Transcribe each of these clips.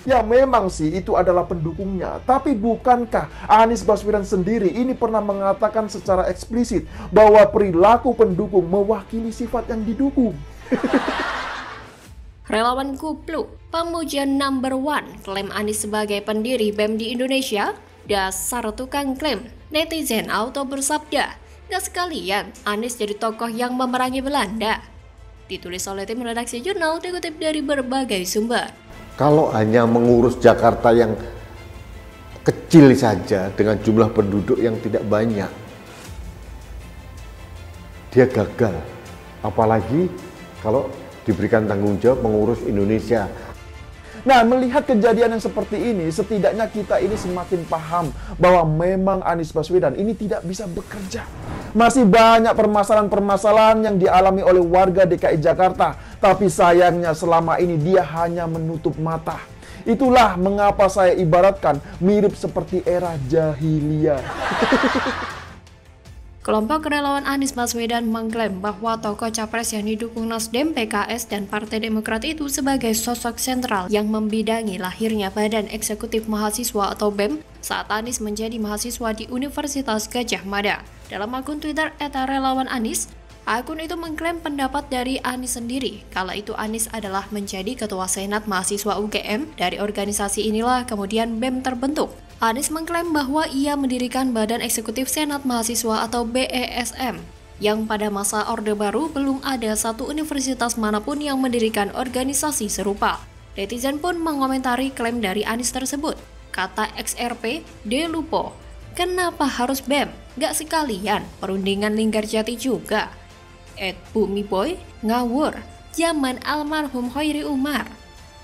Ya memang sih itu adalah pendukungnya, tapi bukankah Anies Baswedan sendiri ini pernah mengatakan secara eksplisit bahwa perilaku pendukung mewakili sifat yang didukung? Relawan Kupluk, pemujian number one, klaim Anies sebagai pendiri BEM di Indonesia, dasar tukang klaim. Netizen auto bersabda, gak sekalian Anies jadi tokoh yang memerangi Belanda. Ditulis oleh tim redaksi jurnal, dikutip dari berbagai sumber. Kalau hanya mengurus Jakarta yang kecil saja dengan jumlah penduduk yang tidak banyak, dia gagal. Apalagi kalau diberikan tanggung jawab mengurus Indonesia. Nah, melihat kejadian yang seperti ini, setidaknya kita ini semakin paham bahwa memang Anies Baswedan ini tidak bisa bekerja. Masih banyak permasalahan-permasalahan yang dialami oleh warga DKI Jakarta, tapi sayangnya selama ini dia hanya menutup mata. Itulah mengapa saya ibaratkan mirip seperti era jahiliyah. Kelompok relawan Anies Baswedan mengklaim bahwa tokoh capres yang didukung Nasdem, PKS, dan Partai Demokrat itu sebagai sosok sentral yang membidangi lahirnya Badan Eksekutif Mahasiswa atau BEM saat Anies menjadi mahasiswa di Universitas Gadjah Mada. Dalam akun Twitter @relawan_Anies, akun itu mengklaim pendapat dari Anies sendiri, kala itu Anies adalah menjadi Ketua Senat Mahasiswa UGM. Dari organisasi inilah kemudian BEM terbentuk. Anies mengklaim bahwa ia mendirikan Badan Eksekutif Senat Mahasiswa atau BESM, yang pada masa Orde Baru belum ada satu universitas manapun yang mendirikan organisasi serupa. Netizen pun mengomentari klaim dari Anies tersebut. Kata XRP, De Lupo, kenapa harus BEM? Gak sekalian perundingan Linggarjati juga. @Bumiboy, ngawur, zaman almarhum Hoiri Umar.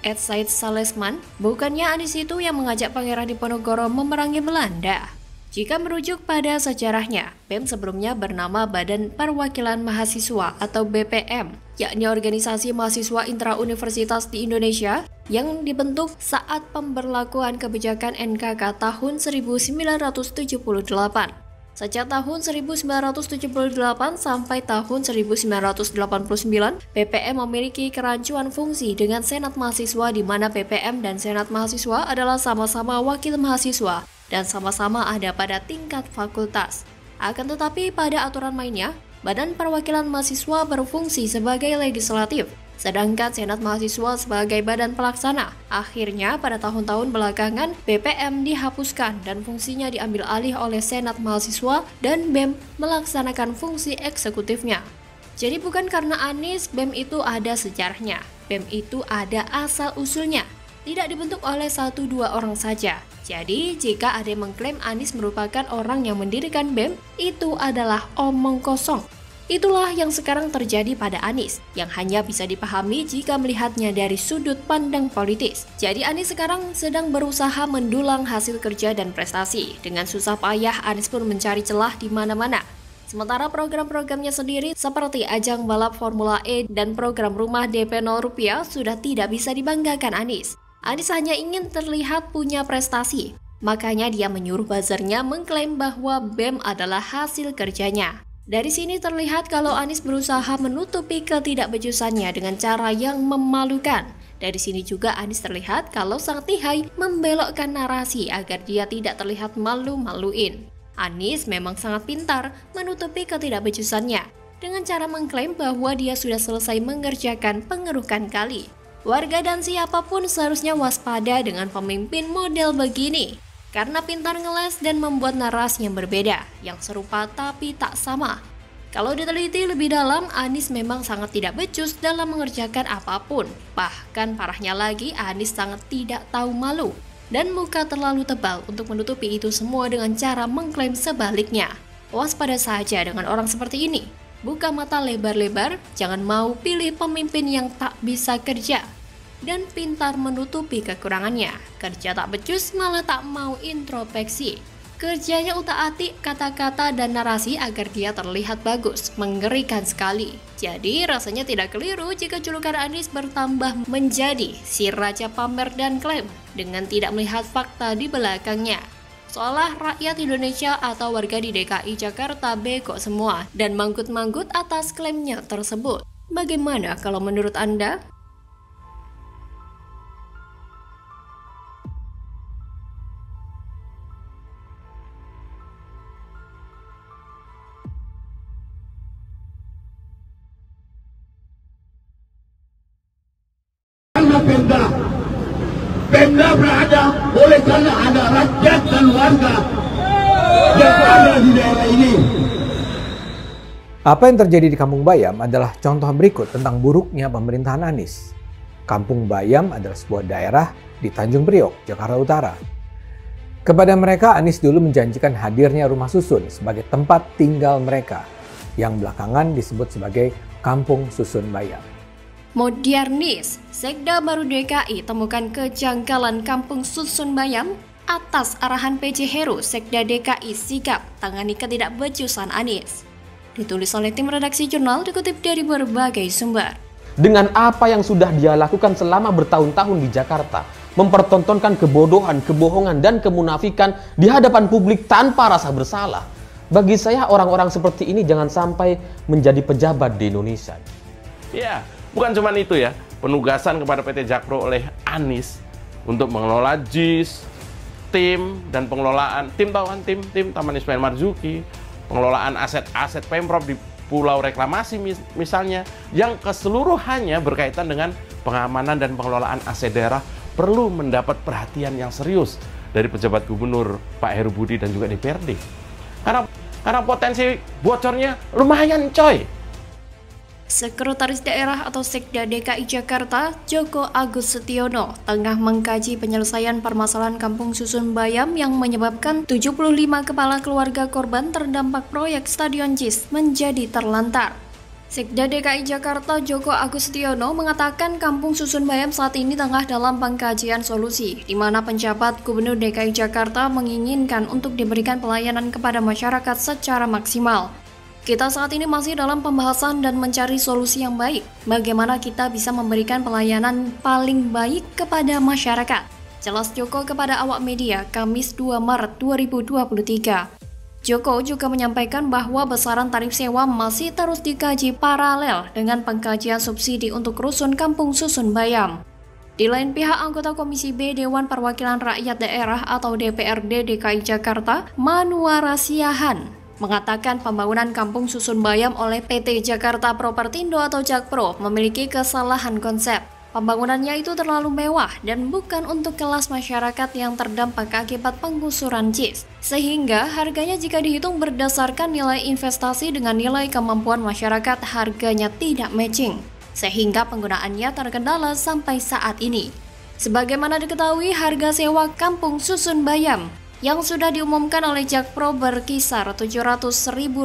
Said Salesman, bukannya Anies itu yang mengajak Pangeran Diponegoro memerangi Belanda? Jika merujuk pada sejarahnya, BEM sebelumnya bernama Badan Perwakilan Mahasiswa atau BPM, yakni organisasi mahasiswa intra-universitas di Indonesia yang dibentuk saat pemberlakuan kebijakan NKK tahun 1978. Sejak tahun 1978 sampai tahun 1989, BPM memiliki kerancuan fungsi dengan Senat Mahasiswa di mana BPM dan Senat Mahasiswa adalah sama-sama wakil mahasiswa dan sama-sama ada pada tingkat fakultas. Akan tetapi pada aturan mainnya, Badan Perwakilan Mahasiswa berfungsi sebagai legislatif, sedangkan Senat Mahasiswa sebagai badan pelaksana. Akhirnya pada tahun-tahun belakangan BPM dihapuskan dan fungsinya diambil alih oleh Senat Mahasiswa dan BEM melaksanakan fungsi eksekutifnya. Jadi bukan karena Anies BEM itu ada sejarahnya, BEM itu ada asal-usulnya, tidak dibentuk oleh 1-2 orang saja. Jadi jika ada yang mengklaim Anies merupakan orang yang mendirikan BEM, itu adalah omong kosong. Itulah yang sekarang terjadi pada Anies, yang hanya bisa dipahami jika melihatnya dari sudut pandang politis. Jadi Anies sekarang sedang berusaha mendulang hasil kerja dan prestasi. Dengan susah payah, Anies pun mencari celah di mana-mana. Sementara program-programnya sendiri seperti ajang balap Formula E dan program rumah DP 0 rupiah sudah tidak bisa dibanggakan Anies. Anies hanya ingin terlihat punya prestasi, makanya dia menyuruh buzzernya mengklaim bahwa BEM adalah hasil kerjanya. Dari sini terlihat kalau Anies berusaha menutupi ketidakbecusannya dengan cara yang memalukan. Dari sini juga Anies terlihat kalau sang tihai membelokkan narasi agar dia tidak terlihat malu-maluin. Anies memang sangat pintar menutupi ketidakbecusannya dengan cara mengklaim bahwa dia sudah selesai mengerjakan pengerukan kali. Warga dan siapapun seharusnya waspada dengan pemimpin model begini. Karena pintar ngeles dan membuat narasi yang berbeda, yang serupa tapi tak sama. Kalau diteliti lebih dalam, Anies memang sangat tidak becus dalam mengerjakan apapun. Bahkan parahnya lagi, Anies sangat tidak tahu malu. Dan muka terlalu tebal untuk menutupi itu semua dengan cara mengklaim sebaliknya. Waspada saja dengan orang seperti ini. Buka mata lebar-lebar, jangan mau pilih pemimpin yang tak bisa kerja dan pintar menutupi kekurangannya. Kerja tak becus malah tak mau introspeksi. Kerjanya utak-atik kata-kata dan narasi agar dia terlihat bagus, mengerikan sekali. Jadi rasanya tidak keliru jika julukan Anies bertambah menjadi si raja pamer dan klaim dengan tidak melihat fakta di belakangnya. Seolah rakyat Indonesia atau warga di DKI Jakarta bego semua dan manggut-manggut atas klaimnya tersebut. Bagaimana kalau menurut Anda? warga. Pemda berada oleh karena ada rakyat dan warga yang ada di daerah ini. Apa yang terjadi di Kampung Bayam adalah contoh berikut tentang buruknya pemerintahan Anies. Kampung Bayam adalah sebuah daerah di Tanjung Priok, Jakarta Utara. Kepada mereka, Anies dulu menjanjikan hadirnya rumah susun sebagai tempat tinggal mereka, yang belakangan disebut sebagai Kampung Susun Bayam. Modernis, Sekda Baru DKI temukan kejanggalan Kampung Susun Bayam atas arahan PJ Heru. Sekda DKI sikap tangani ketidakbecusan Anies. Ditulis oleh tim redaksi jurnal, dikutip dari berbagai sumber. Dengan apa yang sudah dia lakukan selama bertahun-tahun di Jakarta, mempertontonkan kebodohan, kebohongan, dan kemunafikan di hadapan publik tanpa rasa bersalah. Bagi saya orang-orang seperti ini jangan sampai menjadi pejabat di Indonesia. Ya, bukan cuma itu ya, penugasan kepada PT Jakpro oleh Anies untuk mengelola JIS, tim dan pengelolaan, tim tahu kan, tim Taman Ismail Marzuki, pengelolaan aset-aset Pemprov di Pulau Reklamasi misalnya, yang keseluruhannya berkaitan dengan pengamanan dan pengelolaan aset daerah perlu mendapat perhatian yang serius dari pejabat gubernur Pak Heru Budi dan juga DPRD. Karena potensi bocornya lumayan coy. Sekretaris Daerah atau Sekda DKI Jakarta, Joko Agus Setiono, tengah mengkaji penyelesaian permasalahan Kampung Susun Bayam yang menyebabkan 75 kepala keluarga korban terdampak proyek Stadion JIS menjadi terlantar. Sekda DKI Jakarta Joko Agus Setiono mengatakan Kampung Susun Bayam saat ini tengah dalam pengkajian solusi, di mana penjabat Gubernur DKI Jakarta menginginkan untuk diberikan pelayanan kepada masyarakat secara maksimal. Kita saat ini masih dalam pembahasan dan mencari solusi yang baik, bagaimana kita bisa memberikan pelayanan paling baik kepada masyarakat. Jelas Joko kepada awak media Kamis 2 Maret 2023. Joko juga menyampaikan bahwa besaran tarif sewa masih terus dikaji paralel dengan pengkajian subsidi untuk rusun Kampung Susun Bayam. Di lain pihak, anggota Komisi B Dewan Perwakilan Rakyat Daerah atau DPRD DKI Jakarta, Manuara Siahan, mengatakan pembangunan Kampung Susun Bayam oleh PT Jakarta Propertindo atau Jakpro memiliki kesalahan konsep. Pembangunannya itu terlalu mewah dan bukan untuk kelas masyarakat yang terdampak akibat penggusuran JIS. Sehingga harganya jika dihitung berdasarkan nilai investasi dengan nilai kemampuan masyarakat, harganya tidak matching. Sehingga penggunaannya terkendala sampai saat ini. Sebagaimana diketahui, harga sewa Kampung Susun Bayam yang sudah diumumkan oleh Jakpro berkisar Rp700.000.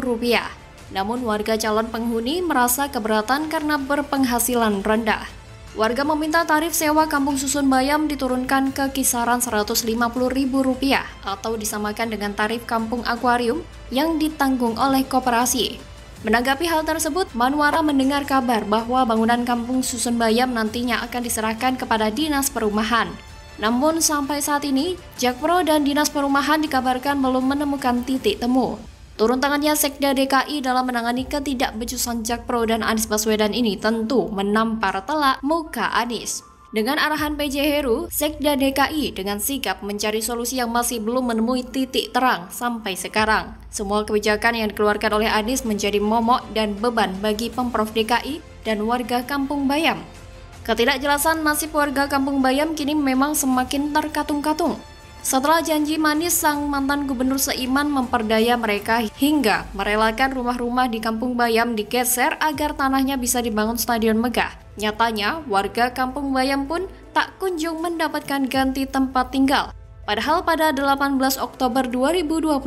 Namun warga calon penghuni merasa keberatan karena berpenghasilan rendah. Warga meminta tarif sewa Kampung Susun Bayam diturunkan ke kisaran Rp150.000 atau disamakan dengan tarif Kampung Akuarium yang ditanggung oleh koperasi. Menanggapi hal tersebut, Manuara mendengar kabar bahwa bangunan Kampung Susun Bayam nantinya akan diserahkan kepada Dinas Perumahan. Namun sampai saat ini, Jakpro dan Dinas Perumahan dikabarkan belum menemukan titik temu. Turun tangannya Sekda DKI dalam menangani ketidakbecusan Jakpro dan Anies Baswedan ini tentu menampar telak muka Anies. Dengan arahan PJ Heru, Sekda DKI dengan sigap mencari solusi yang masih belum menemui titik terang sampai sekarang. Semua kebijakan yang dikeluarkan oleh Anies menjadi momok dan beban bagi Pemprov DKI dan warga Kampung Bayam. Ketidakjelasan nasib warga Kampung Bayam kini memang semakin terkatung-katung. Setelah janji manis sang mantan gubernur seiman memperdaya mereka hingga merelakan rumah-rumah di Kampung Bayam digeser agar tanahnya bisa dibangun stadion megah. Nyatanya, warga Kampung Bayam pun tak kunjung mendapatkan ganti tempat tinggal. Padahal pada 18 Oktober 2022,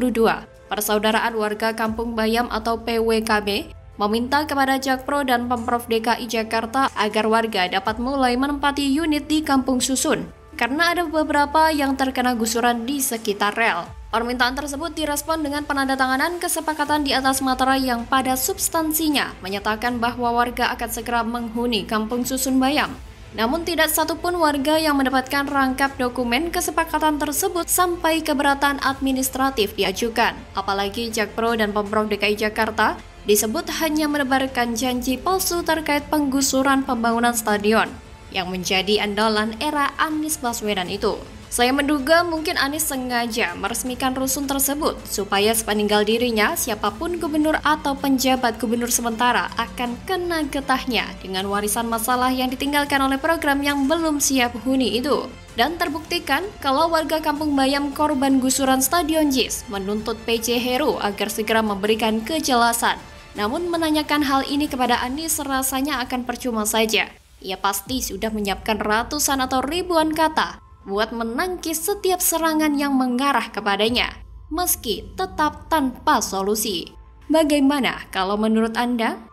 Persaudaraan Warga Kampung Bayam atau PWKB meminta kepada Jakpro dan Pemprov DKI Jakarta agar warga dapat mulai menempati unit di Kampung Susun karena ada beberapa yang terkena gusuran di sekitar rel. Permintaan tersebut direspon dengan penandatanganan kesepakatan di atas materai yang pada substansinya menyatakan bahwa warga akan segera menghuni Kampung Susun Bayam. Namun tidak satupun warga yang mendapatkan rangkap dokumen kesepakatan tersebut sampai keberatan administratif diajukan. Apalagi Jakpro dan Pemprov DKI Jakarta disebut hanya menebarkan janji palsu terkait penggusuran pembangunan stadion. yang menjadi andalan era Anies Baswedan itu. Saya menduga mungkin Anies sengaja meresmikan rusun tersebut supaya sepeninggal dirinya siapapun gubernur atau penjabat gubernur sementara akan kena getahnya dengan warisan masalah yang ditinggalkan oleh program yang belum siap huni itu. Dan terbuktikan kalau warga Kampung Bayam korban gusuran Stadion JIS menuntut PJ Heru agar segera memberikan kejelasan. Namun menanyakan hal ini kepada Anies rasanya akan percuma saja. Ia pasti sudah menyiapkan ratusan atau ribuan kata buat menangkis setiap serangan yang mengarah kepadanya, meski tetap tanpa solusi. Bagaimana kalau menurut Anda?